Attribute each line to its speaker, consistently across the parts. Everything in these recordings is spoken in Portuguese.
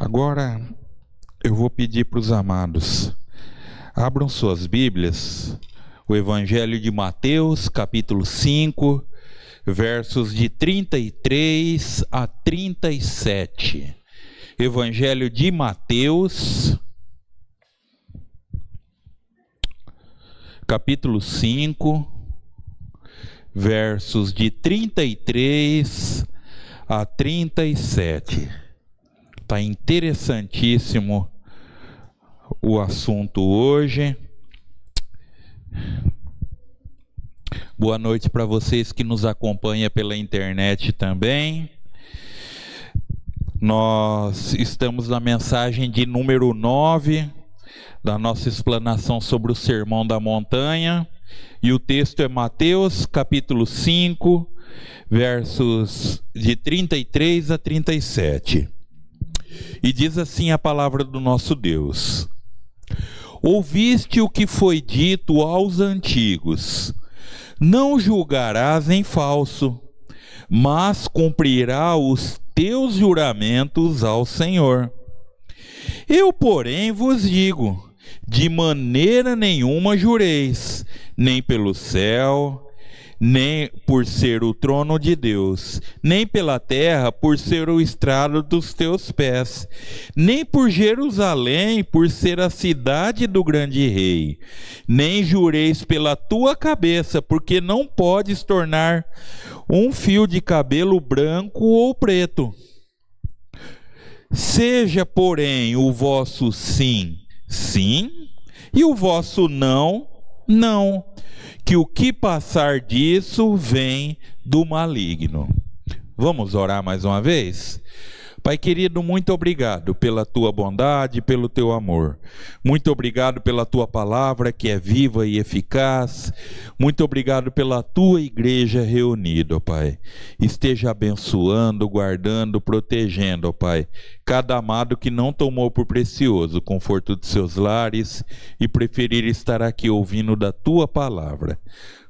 Speaker 1: Agora eu vou pedir para os amados, abram suas Bíblias, o Evangelho de Mateus, capítulo 5, versos de 33 a 37. Evangelho de Mateus, capítulo 5, versos de 33 a 37. Está interessantíssimo o assunto hoje. Boa noite para vocês que nos acompanham pela internet também. Nós estamos na mensagem de número 9 da nossa explanação sobre o Sermão da Montanha. E o texto é Mateus, capítulo 5, versos de 33 a 37. E diz assim a palavra do nosso Deus: Ouviste o que foi dito aos antigos: não julgarás em falso, mas cumprirá os teus juramentos ao Senhor. Eu, porém, vos digo: de maneira nenhuma jureis, nem pelo céu, nem por ser o trono de Deus, nem pela terra, por ser o estrado dos teus pés, nem por Jerusalém, por ser a cidade do grande rei, nem jureis pela tua cabeça, porque não podes tornar um fio de cabelo branco ou preto. Seja, porém, o vosso sim, sim, e o vosso não, não, que o que passar disso vem do maligno. Vamos orar mais uma vez? Pai querido, muito obrigado pela tua bondade, pelo teu amor. Muito obrigado pela tua palavra que é viva e eficaz. Muito obrigado pela tua igreja reunida, ó Pai. Esteja abençoando, guardando, protegendo, ó Pai, cada amado que não tomou por precioso o conforto de seus lares e preferir estar aqui ouvindo da tua palavra.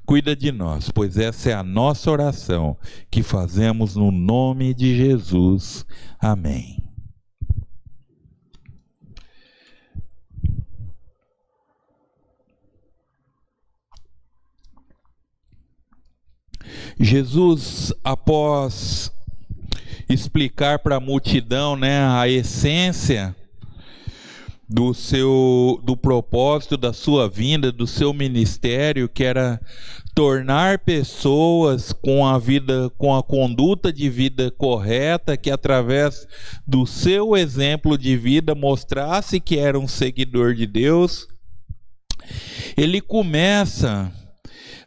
Speaker 1: Cuida de nós, pois essa é a nossa oração que fazemos no nome de Jesus. Amém. Jesus, após explicar para a multidão, a essência do propósito da sua vinda, do seu ministério, que era tornar pessoas com a conduta de vida correta, que através do seu exemplo de vida mostrasse que era um seguidor de Deus. Ele começa,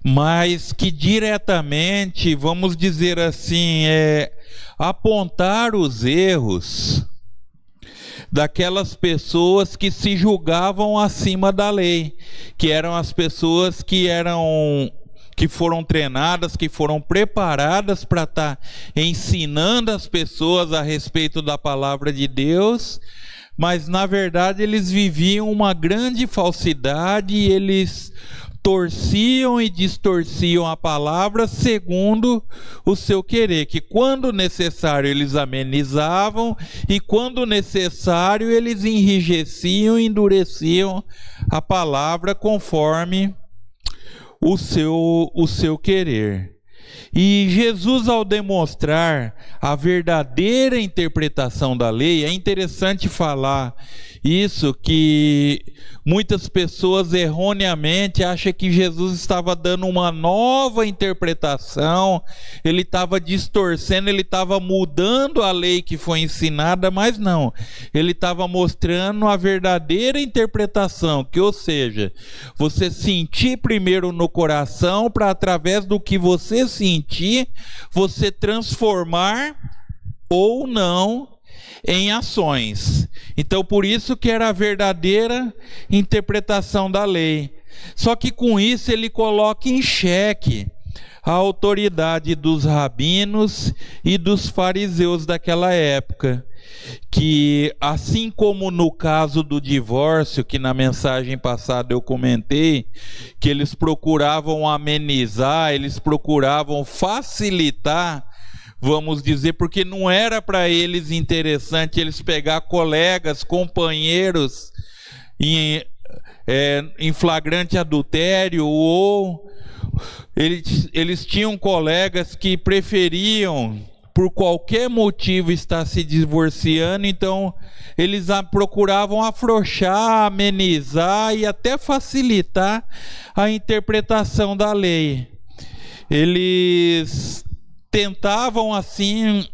Speaker 1: mas que diretamente, vamos dizer assim, apontar os erros daquelas pessoas que se julgavam acima da lei, que eram as pessoas que foram treinadas, que foram preparadas para estar ensinando as pessoas a respeito da palavra de Deus, mas na verdade eles viviam uma grande falsidade e eles torciam e distorciam a palavra segundo o seu querer, que quando necessário eles amenizavam e quando necessário eles enrijeciam e endureciam a palavra conforme o seu querer. E Jesus, ao demonstrar a verdadeira interpretação da lei, é interessante falar isso, que muitas pessoas erroneamente acham que Jesus estava dando uma nova interpretação, ele estava distorcendo, ele estava mudando a lei que foi ensinada, mas não, ele estava mostrando a verdadeira interpretação, que, ou seja, você sentir primeiro no coração, para através do que você sentir, você transformar ou não em ações. Então, por isso que era a verdadeira interpretação da lei. Só que com isso ele coloca em xeque a autoridade dos rabinos e dos fariseus daquela época, que assim como no caso do divórcio, que na mensagem passada eu comentei, que eles procuravam amenizar, eles procuravam facilitar, vamos dizer, porque não era para eles interessante eles pegar colegas, companheiros em flagrante adultério, ou eles tinham colegas que preferiam, por qualquer motivo, estar se divorciando, então eles procuravam afrouxar, amenizar e até facilitar a interpretação da lei. Eles tentavam assim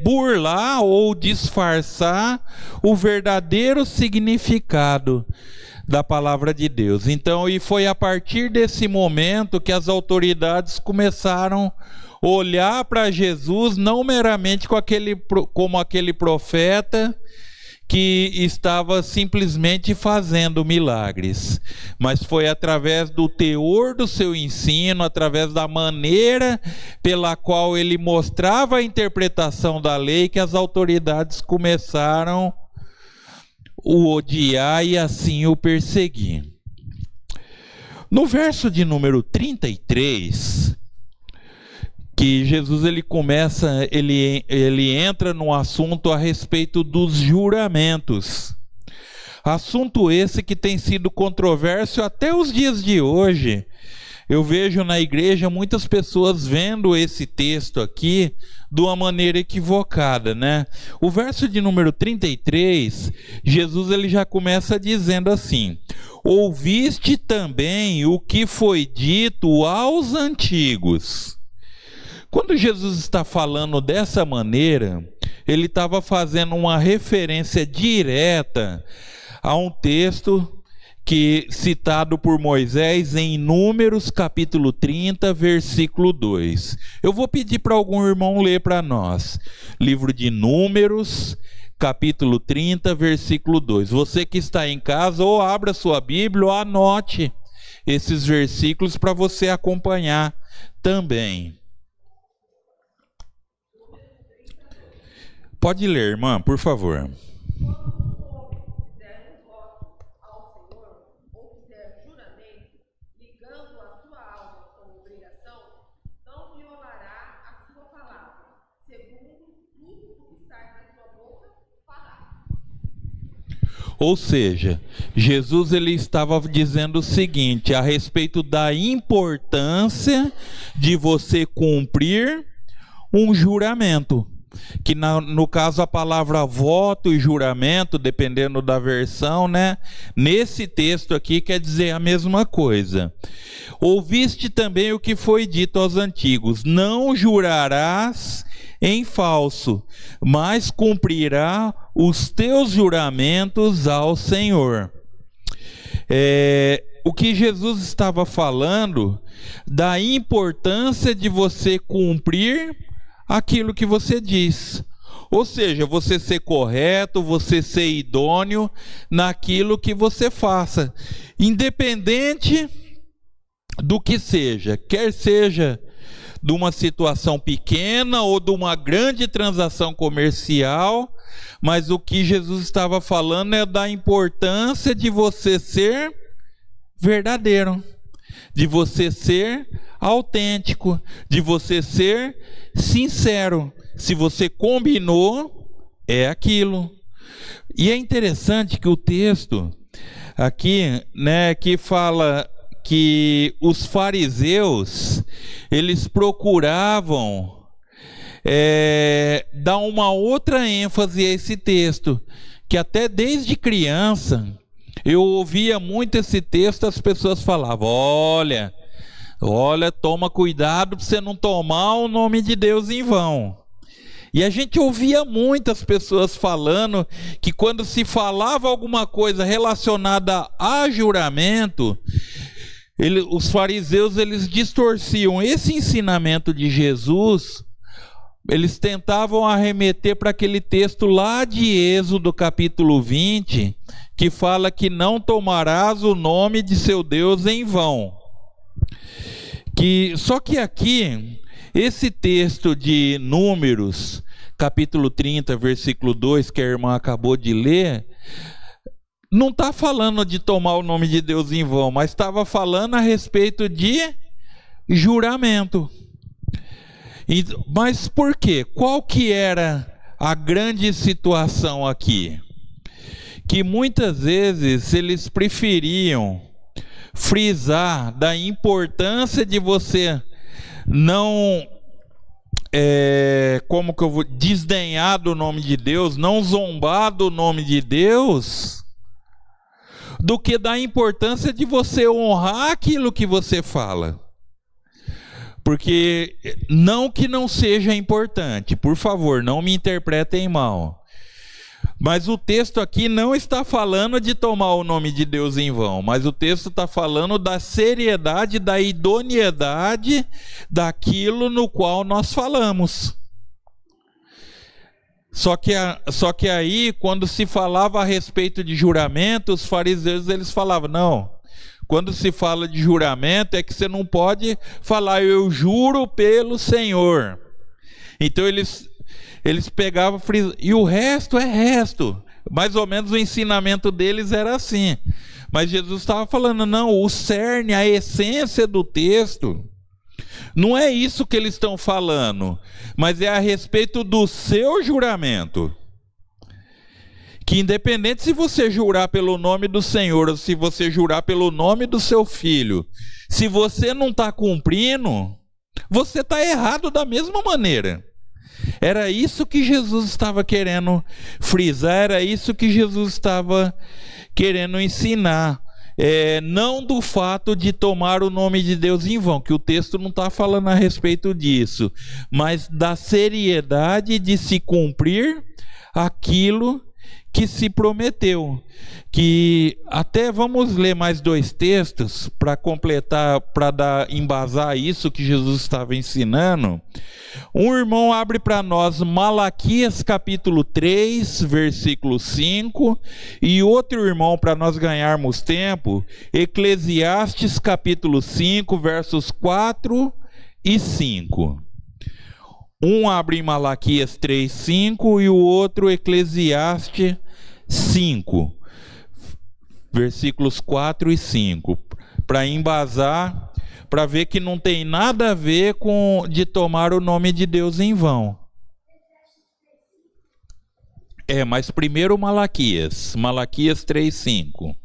Speaker 1: burlar ou disfarçar o verdadeiro significado da palavra de Deus. Então, e foi a partir desse momento que as autoridades começaram a olhar para Jesus não meramente como aquele profeta que estava simplesmente fazendo milagres, mas foi através do teor do seu ensino, através da maneira pela qual ele mostrava a interpretação da lei, que as autoridades começaram a o odiar e assim o perseguir. No verso de número 33, que Jesus ele entra no assunto a respeito dos juramentos. Assunto esse que tem sido controverso até os dias de hoje. Eu vejo na igreja muitas pessoas vendo esse texto aqui de uma maneira equivocada, né? O verso de número 33, Jesus ele já começa dizendo assim: ouviste também o que foi dito aos antigos. Quando Jesus está falando dessa maneira, ele estava fazendo uma referência direta a um texto citado por Moisés em Números capítulo 30, versículo 2. Eu vou pedir para algum irmão ler para nós. Livro de Números, capítulo 30, versículo 2. Você que está em casa, ou abra sua Bíblia, ou anote esses versículos para você acompanhar também. Pode ler, irmã, por favor. Ou seja, Jesus ele estava dizendo o seguinte a respeito da importância de você cumprir um juramento. Que no caso a palavra voto e juramento, dependendo da versão, né? Nesse texto aqui quer dizer a mesma coisa. Ouviste também o que foi dito aos antigos: não jurarás em falso, mas cumprirá os teus juramentos ao Senhor. O que Jesus estava falando da importância de você cumprir aquilo que você diz. Ou seja, você ser correto, você ser idôneo naquilo que você faça, independente do que seja, quer seja de uma situação pequena ou de uma grande transação comercial, mas o que Jesus estava falando é da importância de você ser verdadeiro, de você ser autêntico, de você ser sincero. Se você combinou, é aquilo. E é interessante que o texto aqui, né, que fala que os fariseus, eles procuravam dar uma outra ênfase a esse texto, que até desde criança eu ouvia muito esse texto, as pessoas falavam: olha, toma cuidado para você não tomar o nome de Deus em vão. E a gente ouvia muitas pessoas falando que quando se falava alguma coisa relacionada a juramento, os fariseus eles distorciam esse ensinamento de Jesus. Eles tentavam arremeter para aquele texto lá de Êxodo capítulo 20, que fala que não tomarás o nome de seu Deus em vão. Só que aqui, esse texto de Números, capítulo 30, versículo 2, que a irmã acabou de ler, não está falando de tomar o nome de Deus em vão, mas estava falando a respeito de juramento. Mas por quê? Qual que era a grande situação aqui? Que muitas vezes eles preferiam frisar da importância de você não, como que eu vou desdenhar do nome de Deus, não zombar do nome de Deus, do que da importância de você honrar aquilo que você fala. Porque não que não seja importante, por favor, não me interpretem mal. Mas o texto aqui não está falando de tomar o nome de Deus em vão, mas o texto está falando da seriedade, da idoneidade daquilo no qual nós falamos. Só que aí, quando se falava a respeito de juramento, os fariseus eles falavam, não, quando se fala de juramento é que você não pode falar, eu juro pelo Senhor. Então eles pegavam, e o resto é resto. Mais ou menos o ensinamento deles era assim. Mas Jesus estava falando, não, o cerne, a essência do texto, não é isso que eles estão falando, mas é a respeito do seu juramento. Que independente se você jurar pelo nome do Senhor, ou se você jurar pelo nome do seu filho, se você não está cumprindo, você está errado da mesma maneira. Era isso que Jesus estava querendo frisar, era isso que Jesus estava querendo ensinar. Não do fato de tomar o nome de Deus em vão, que o texto não está falando a respeito disso, mas da seriedade de se cumprir aquilo que se prometeu. Que até vamos ler mais 2 textos para completar, para embasar isso que Jesus estava ensinando. Um irmão abre para nós Malaquias capítulo 3, versículo 5, e outro irmão, para nós ganharmos tempo, Eclesiastes capítulo 5, versos 4 e 5. Um abre em Malaquias 3, 5 e o outro Eclesiastes 5, versículos 4 e 5, para embasar, para ver que não tem nada a ver com de tomar o nome de Deus em vão. Mas primeiro Malaquias 3, 5.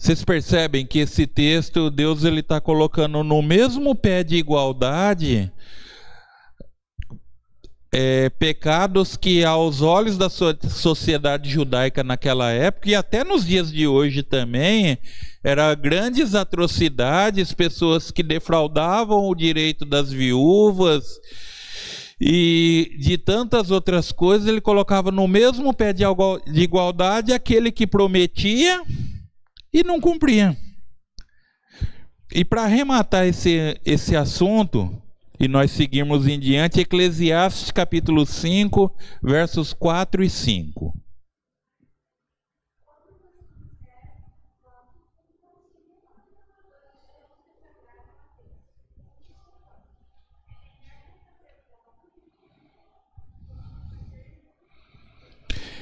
Speaker 1: Vocês percebem que esse texto, Deus ele está colocando no mesmo pé de igualdade pecados que aos olhos da sociedade judaica naquela época, e até nos dias de hoje também, eram grandes atrocidades, pessoas que defraudavam o direito das viúvas, e de tantas outras coisas. Ele colocava no mesmo pé de igualdade aquele que prometia e não cumpria. E para arrematar esse assunto, e nós seguimos em diante, Eclesiastes capítulo 5, versos 4 e 5.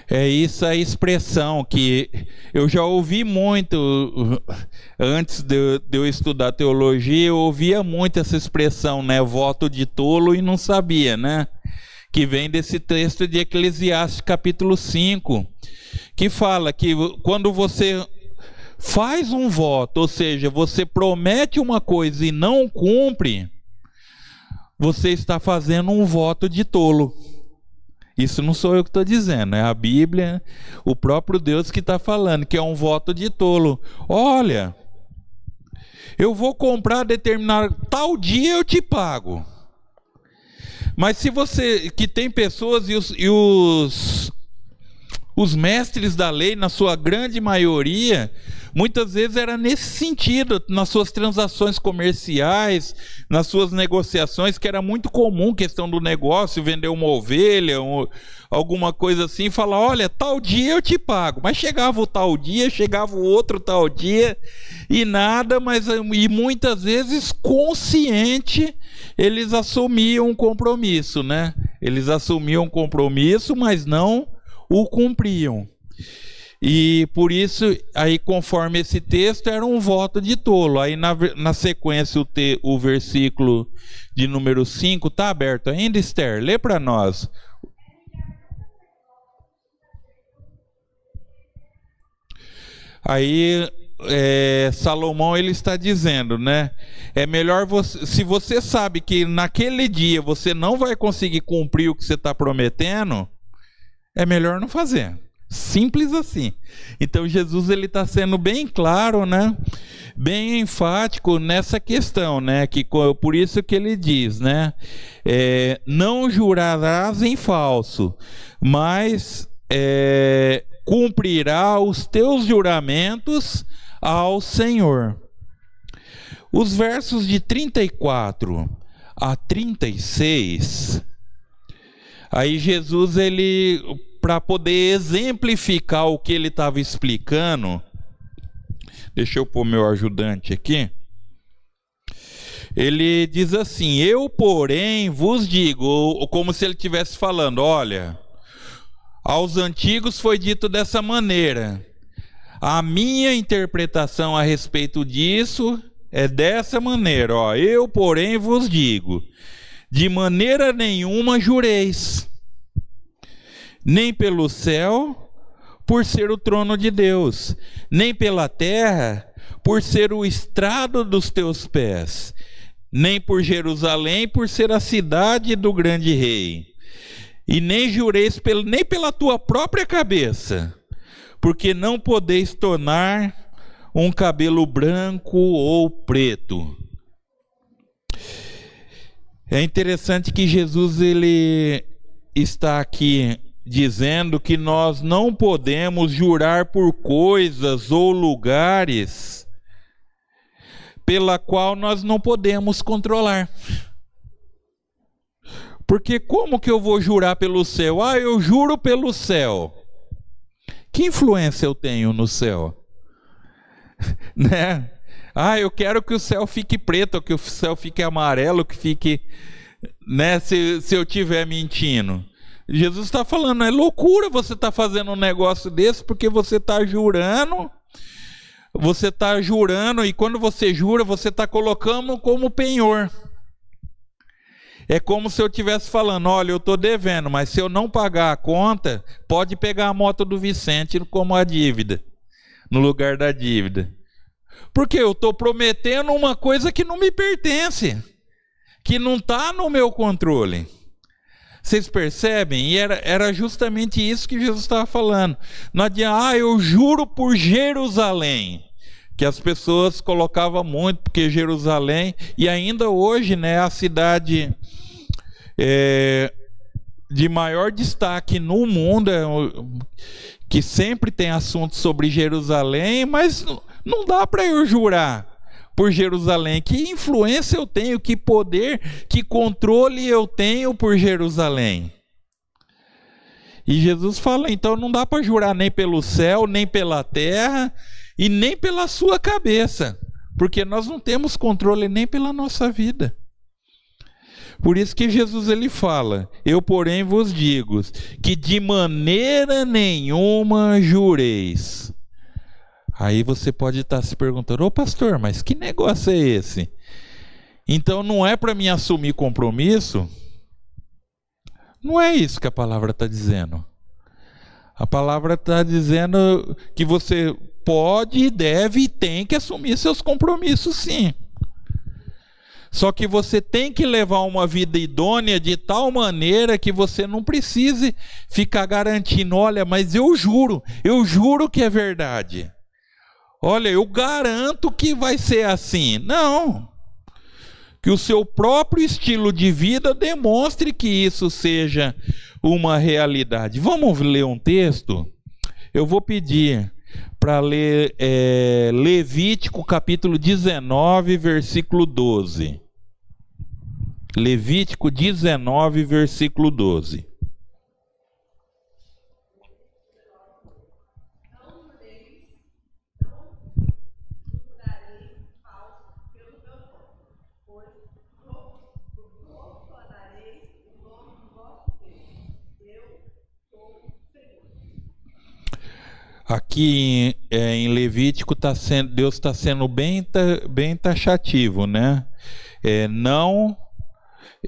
Speaker 1: É isso a expressão que eu já ouvi muito, antes de eu estudar teologia, eu ouvia muito essa expressão, né? Voto de tolo e não sabia, né? Que vem desse texto de Eclesiastes capítulo 5, que fala que quando você faz um voto, ou seja, você promete uma coisa e não cumpre, você está fazendo um voto de tolo. Isso não sou eu que estou dizendo, é a Bíblia, o próprio Deus que está falando, que é um voto de tolo. Olha, eu vou comprar determinado, tal dia eu te pago. Mas se você, que tem pessoas e Os mestres da lei, na sua grande maioria, muitas vezes era nesse sentido, nas suas transações comerciais, nas suas negociações, que era muito comum, questão do negócio, vender uma ovelha, alguma coisa assim, falar, olha, tal dia eu te pago. Mas chegava o tal dia, chegava o outro tal dia, e nada, e muitas vezes consciente, eles assumiam um compromisso, né? Eles assumiam um compromisso, mas não o cumpriam. E por isso, aí conforme esse texto, era um voto de tolo. Aí na sequência o versículo de número 5, está aberto ainda, Esther? Lê para nós. Aí Salomão ele está dizendo, né? É melhor você, se você sabe que naquele dia você não vai conseguir cumprir o que você está prometendo, é melhor não fazer. Simples assim. Então Jesus ele está sendo bem claro, né? Bem enfático nessa questão, né? Que por isso que ele diz, né? Não jurarás em falso, mas cumprirá os teus juramentos ao Senhor. Os versos de 34 a 36, aí Jesus, ele, para poder exemplificar o que ele estava explicando, deixa eu pôr meu ajudante aqui, ele diz assim, eu porém vos digo, como se ele estivesse falando, olha, aos antigos foi dito dessa maneira, a minha interpretação a respeito disso é dessa maneira, ó, eu porém vos digo, de maneira nenhuma jureis, nem pelo céu, por ser o trono de Deus, nem pela terra, por ser o estrado dos teus pés, nem por Jerusalém, por ser a cidade do grande rei, e nem jureis nem pela tua própria cabeça, porque não podeis tornar um cabelo branco ou preto. É interessante que Jesus ele está aqui dizendo que nós não podemos jurar por coisas ou lugares pela qual nós não podemos controlar. Porque como que eu vou jurar pelo céu? Ah, eu juro pelo céu. Que influência eu tenho no céu? Né? Ah, eu quero que o céu fique preto, que o céu fique amarelo, que fique, né, se eu estiver mentindo. Jesus está falando, é loucura você estar fazendo um negócio desse, porque você está jurando, e quando você jura, você está colocando como penhor. É como se eu estivesse falando, olha, eu estou devendo, mas se eu não pagar a conta, pode pegar a moto do Vicente como a dívida, no lugar da dívida. Porque eu estou prometendo uma coisa que não me pertence, que não está no meu controle. Vocês percebem? E era justamente isso que Jesus estava falando. Não adianta, eu juro por Jerusalém, que as pessoas colocavam muito, porque Jerusalém, e ainda hoje, né, a cidade de maior destaque no mundo, que sempre tem assunto sobre Jerusalém, mas não dá para eu jurar por Jerusalém. Que influência eu tenho, que poder, que controle eu tenho por Jerusalém? E Jesus fala, então não dá para jurar nem pelo céu, nem pela terra, e nem pela sua cabeça, porque nós não temos controle nem pela nossa vida. Por isso que Jesus ele fala, eu porém vos digo, que de maneira nenhuma jureis. Aí você pode estar se perguntando, ô pastor, mas que negócio é esse? Então não é para mim assumir compromisso? Não é isso que a palavra está dizendo. A palavra está dizendo que você pode, deve e tem que assumir seus compromissos, sim. Só que você tem que levar uma vida idônea de tal maneira que você não precise ficar garantindo, olha, mas eu juro que é verdade. Olha, eu garanto que vai ser assim. Não. Que o seu próprio estilo de vida demonstre que isso seja uma realidade. Vamos ler um texto Eu vou pedir para ler Levítico capítulo 19, versículo 12. Levítico 19, versículo 12. Aqui em Levítico Deus está sendo bem taxativo, né? Não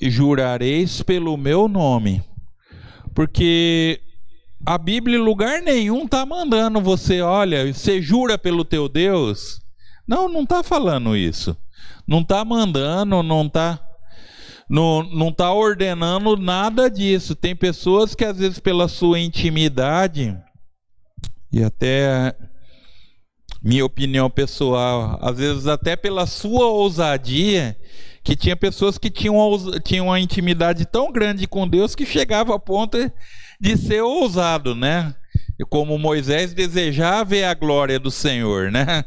Speaker 1: jurareis pelo meu nome, porque a Bíblia em lugar nenhum está mandando você, olha, você jura pelo teu Deus? Não está falando isso. Não está mandando, não está ordenando nada disso. Tem pessoas que às vezes pela sua intimidade, e até minha opinião pessoal, às vezes até pela sua ousadia, que tinha pessoas que tinham uma intimidade tão grande com Deus que chegava a ponto de ser ousado, né? Como Moisés desejava ver a glória do Senhor, né?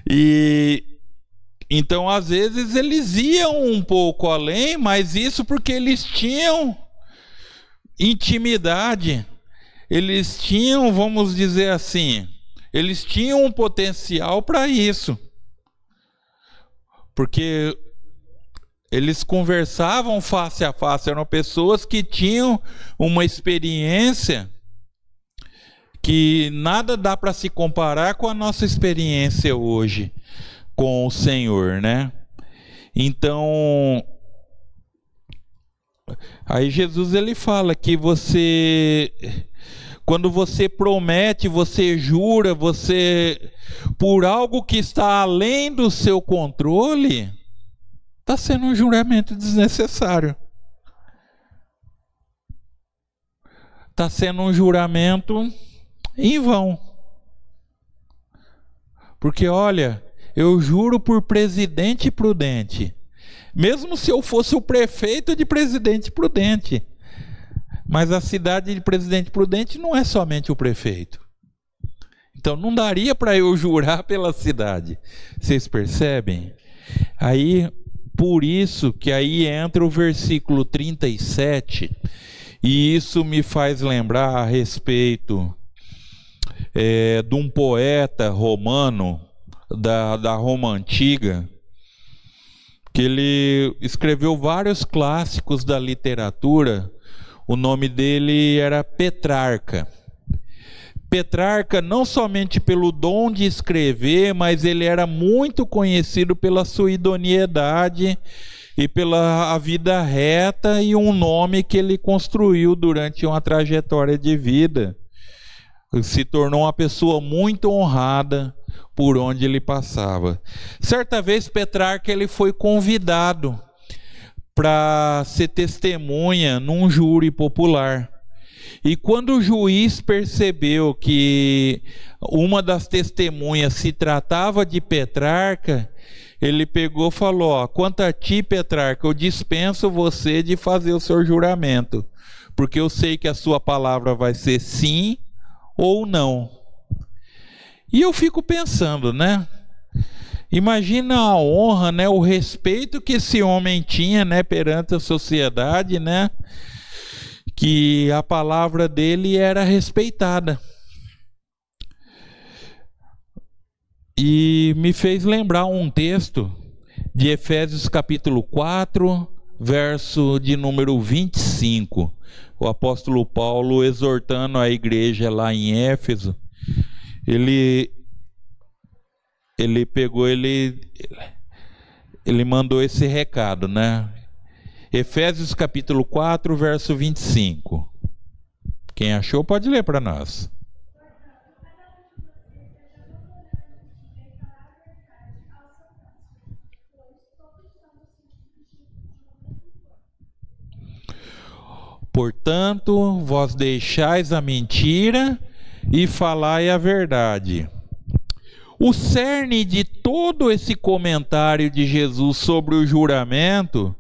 Speaker 1: E então às vezes eles iam um pouco além, mas isso porque eles tinham intimidade. Eles tinham, vamos dizer assim, eles tinham um potencial para isso. Porque eles conversavam face a face, eram pessoas que tinham uma experiência que nada dá para se comparar com a nossa experiência hoje com o Senhor, né? Então, aí Jesus ele fala que quando você promete, você jura, por algo que está além do seu controle, está sendo um juramento desnecessário. Está sendo um juramento em vão. Porque, olha, eu juro por Presidente Prudente, mesmo se eu fosse o prefeito de Presidente Prudente. Mas a cidade de Presidente Prudente não é somente o prefeito. Então não daria para eu jurar pela cidade. Vocês percebem? Aí, por isso que aí entra o versículo 37, e isso me faz lembrar a respeito de um poeta romano da Roma Antiga, que ele escreveu vários clássicos da literatura. O nome dele era Petrarca. Petrarca não somente pelo dom de escrever, mas ele era muito conhecido pela sua idoneidade e pela vida reta e um nome que ele construiu durante uma trajetória de vida. Se tornou uma pessoa muito honrada por onde ele passava. Certa vez Petrarca ele foi convidado para ser testemunha num júri popular. E quando o juiz percebeu que uma das testemunhas se tratava de Petrarca, ele pegou e falou: ó, quanto a ti, Petrarca, eu dispenso você de fazer o seu juramento, porque eu sei que a sua palavra vai ser sim ou não. E eu fico pensando, né? Imagina a honra, né, o respeito que esse homem tinha, né, perante a sociedade, né, que a palavra dele era respeitada. E me fez lembrar um texto de Efésios capítulo 4, verso de número 25. O apóstolo Paulo exortando a igreja lá em Éfeso, ele mandou esse recado, né? Efésios capítulo 4, verso 25. Quem achou pode ler para nós. Portanto, vós deixais a mentira e falai a verdade. O cerne de todo esse comentário de Jesus sobre o juramento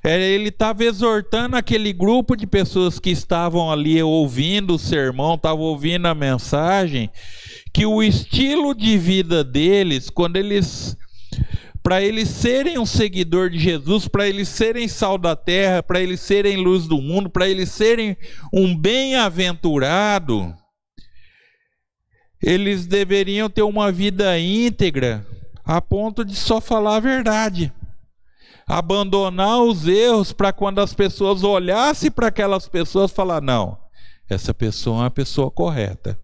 Speaker 1: Ele estava exortando aquele grupo de pessoas que estavam ali ouvindo o sermão, estavam ouvindo a mensagem, que o estilo de vida deles, para eles serem um seguidor de Jesus, para eles serem sal da terra, para eles serem luz do mundo, para eles serem um bem-aventurado, eles deveriam ter uma vida íntegra, a ponto de só falar a verdade. Abandonar os erros, para quando as pessoas olhassem para aquelas pessoas, falar: não, essa pessoa é uma pessoa correta.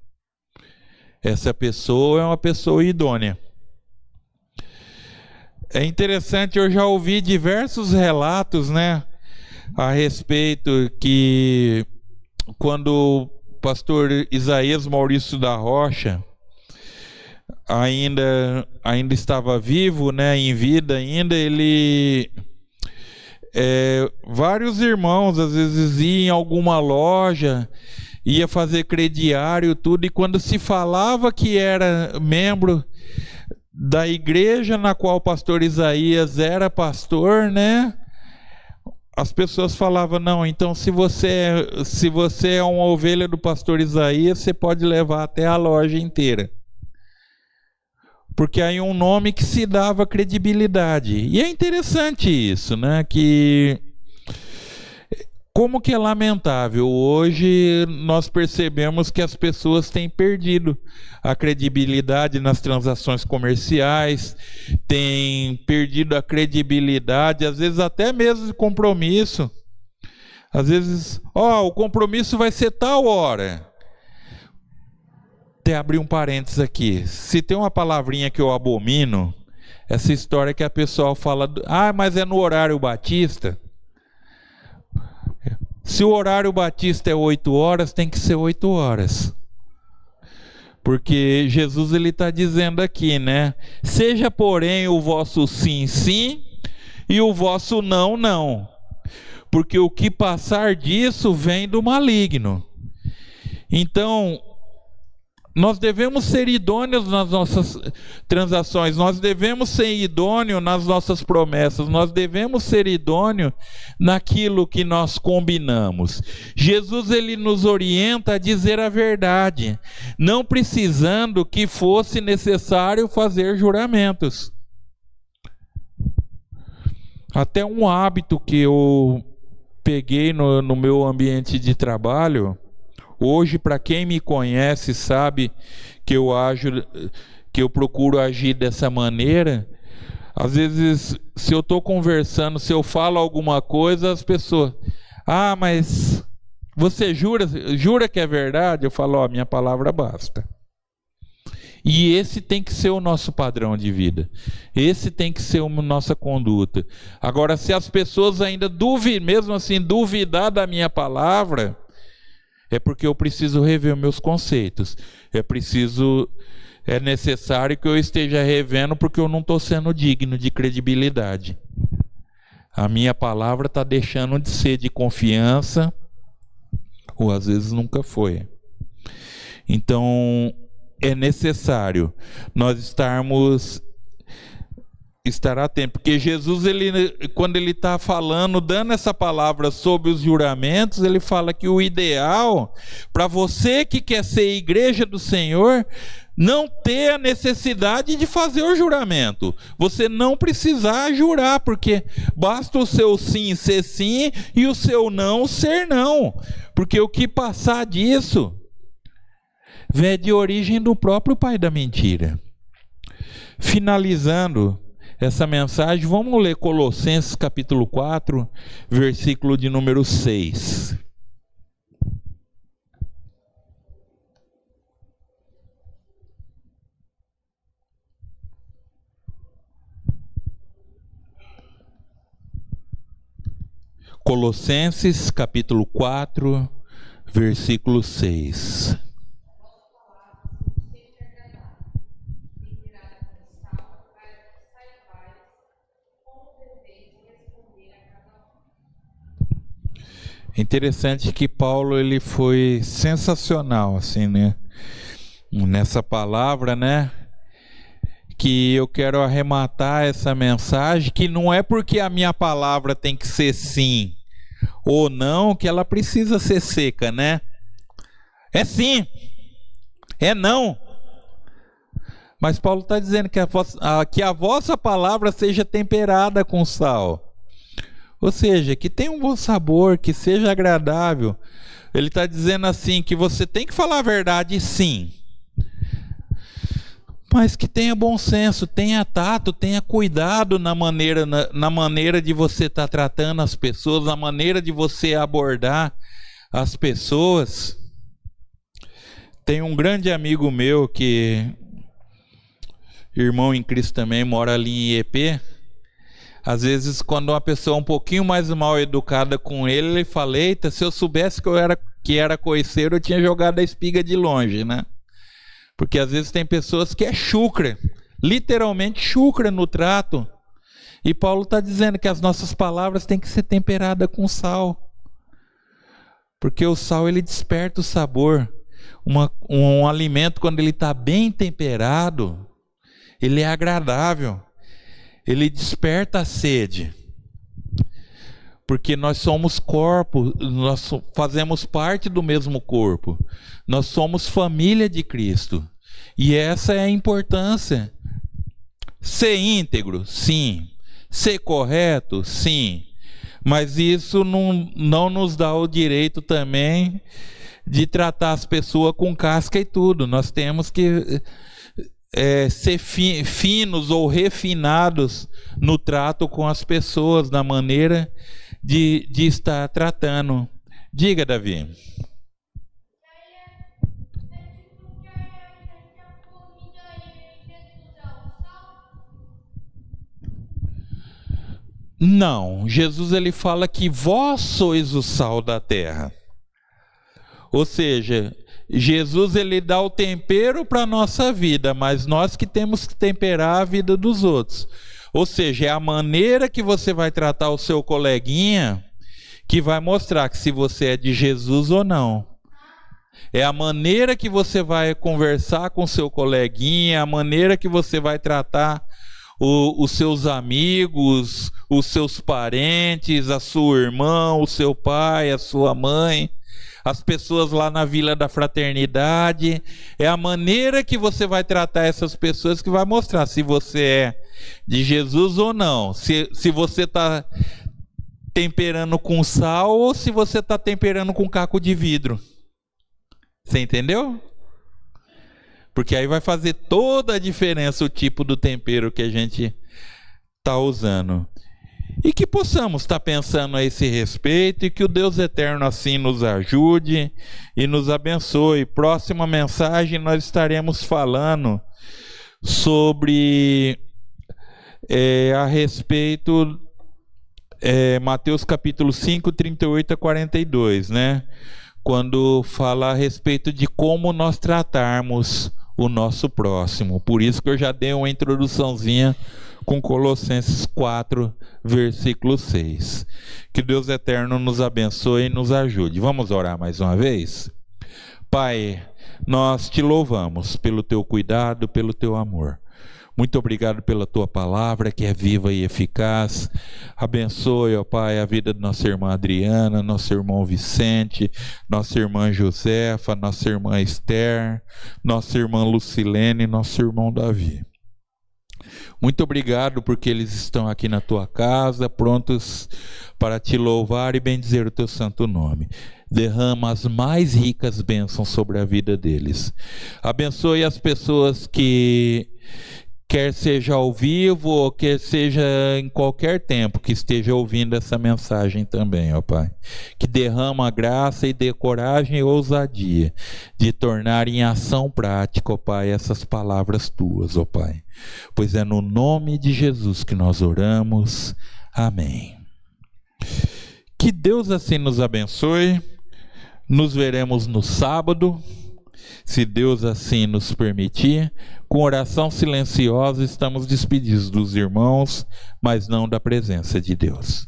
Speaker 1: Essa pessoa é uma pessoa idônea. É interessante, eu já ouvi diversos relatos, né, a respeito que quando o pastor Isaías Maurício da Rocha ainda estava vivo, né, em vida ainda, vários irmãos às vezes iam em alguma loja, ia fazer crediário, tudo, e quando se falava que era membro da igreja na qual o pastor Isaías era pastor, né, as pessoas falavam: não, então se você é uma ovelha do pastor Isaías, você pode levar até a loja inteira. Porque aí um nome que se dava credibilidade. E é interessante isso, né? Como que é lamentável. Hoje nós percebemos que as pessoas têm perdido a credibilidade nas transações comerciais, têm perdido a credibilidade, às vezes até mesmo de compromisso. Às vezes, o compromisso vai ser tal hora. Até abrir um parênteses aqui. Se tem uma palavrinha que eu abomino, essa história que a pessoa fala: mas é no horário batista. Se o horário batista é 8 horas, tem que ser 8 horas. Porque Jesus ele está dizendo aqui, né? Seja, porém, o vosso sim, sim, e o vosso não, não. Porque o que passar disso vem do maligno. Então, nós devemos ser idôneos nas nossas transações, nós devemos ser idôneos nas nossas promessas, nós devemos ser idôneos naquilo que nós combinamos. Jesus ele nos orienta a dizer a verdade, não precisando que fosse necessário fazer juramentos. Até um hábito que eu peguei no meu ambiente de trabalho. Hoje, para quem me conhece, sabe que eu procuro agir dessa maneira. Às vezes, se eu estou conversando, se eu falo alguma coisa, as pessoas: mas você jura que é verdade? Eu falo: minha palavra basta. E esse tem que ser o nosso padrão de vida. Esse tem que ser a nossa conduta. Agora, se as pessoas ainda mesmo assim duvidar da minha palavra, é porque eu preciso rever meus conceitos. É necessário que eu esteja revendo, porque eu não estou sendo digno de credibilidade. A minha palavra está deixando de ser de confiança, ou às vezes nunca foi. Então, é necessário nós estar atento, porque Jesus, quando ele está falando, dando essa palavra sobre os juramentos, ele fala que o ideal, para você que quer ser igreja do Senhor, não ter a necessidade de fazer o juramento. Você não precisar jurar, porque basta o seu sim ser sim e o seu não ser não. Porque o que passar disso vem de origem do próprio pai da mentira. Finalizando essa mensagem, vamos ler Colossenses capítulo 4, versículo de número 6. Colossenses capítulo 4, versículo 6. É interessante que Paulo ele foi sensacional assim, né? Nessa palavra, né? que eu quero arrematar essa mensagem, que não é porque a minha palavra tem que ser sim ou não que ela precisa ser seca, né? É sim, é não. Mas Paulo está dizendo que a vossa palavra seja temperada com sal. Ou seja, que tenha um bom sabor, que seja agradável. Ele está dizendo assim, que você tem que falar a verdade sim, mas que tenha bom senso, tenha tato, tenha cuidado na maneira de você estar tratando as pessoas, na maneira de você abordar as pessoas. Tem um grande amigo meu que, irmão em Cristo também, mora ali em IEP. Às vezes, quando uma pessoa é um pouquinho mais mal educada com ele, ele fala: eita, se eu soubesse que era coiceiro, eu tinha jogado a espiga de longe, né? Porque às vezes tem pessoas que é chucra, literalmente chucra no trato. E Paulo está dizendo que as nossas palavras têm que ser temperadas com sal. Porque o sal, ele desperta o sabor. Um alimento, quando ele está bem temperado, ele é agradável. Ele desperta a sede. Porque nós somos corpo, nós fazemos parte do mesmo corpo. Nós somos família de Cristo. E essa é a importância. Ser íntegro, sim. Ser correto, sim. Mas isso não nos dá o direito também de tratar as pessoas com casca e tudo. Nós temos que ser finos ou refinados no trato com as pessoas, na maneira de estar tratando. Diga, Davi. Não, Jesus ele fala que vós sois o sal da terra. Ou seja, Jesus ele dá o tempero para a nossa vida, mas nós que temos que temperar a vida dos outros. Ou seja, é a maneira que você vai tratar o seu coleguinha que vai mostrar que se você é de Jesus ou não. É a maneira que você vai conversar com o seu coleguinha, a maneira que você vai tratar os seus amigos, os seus parentes, a sua irmã, o seu pai, a sua mãe, as pessoas lá na Vila da Fraternidade. É a maneira que você vai tratar essas pessoas que vai mostrar se você é de Jesus ou não. Se você está temperando com sal ou se você está temperando com caco de vidro. Você entendeu? Porque aí vai fazer toda a diferença o tipo do tempero que a gente está usando. E que possamos estar pensando a esse respeito e que o Deus eterno assim nos ajude e nos abençoe. Próxima mensagem nós estaremos falando sobre a respeito Mateus capítulo 5, 38 a 42, né? Quando fala a respeito de como nós tratarmos o nosso próximo. Por isso que eu já dei uma introduçãozinha com Colossenses 4, versículo 6. Que Deus eterno nos abençoe e nos ajude. Vamos orar mais uma vez? Pai, nós te louvamos pelo teu cuidado, pelo teu amor. Muito obrigado pela tua palavra, que é viva e eficaz. Abençoe, ó Pai, a vida de nossa irmã Adriana, nosso irmão Vicente, nossa irmã Josefa, nossa irmã Esther, nossa irmã Lucilene, nosso irmão Davi. Muito obrigado porque eles estão aqui na tua casa, prontos para te louvar e bendizer o teu santo nome. Derrama as mais ricas bênçãos sobre a vida deles. Abençoe as pessoas que, quer seja ao vivo ou quer seja em qualquer tempo, que esteja ouvindo essa mensagem também, ó Pai. Que derrama a graça e dê coragem e ousadia de tornar em ação prática, ó Pai, essas palavras tuas, ó Pai. Pois é no nome de Jesus que nós oramos. Amém. Que Deus assim nos abençoe. Nos veremos no sábado, se Deus assim nos permitir. Com oração silenciosa estamos despedidos dos irmãos, mas não da presença de Deus.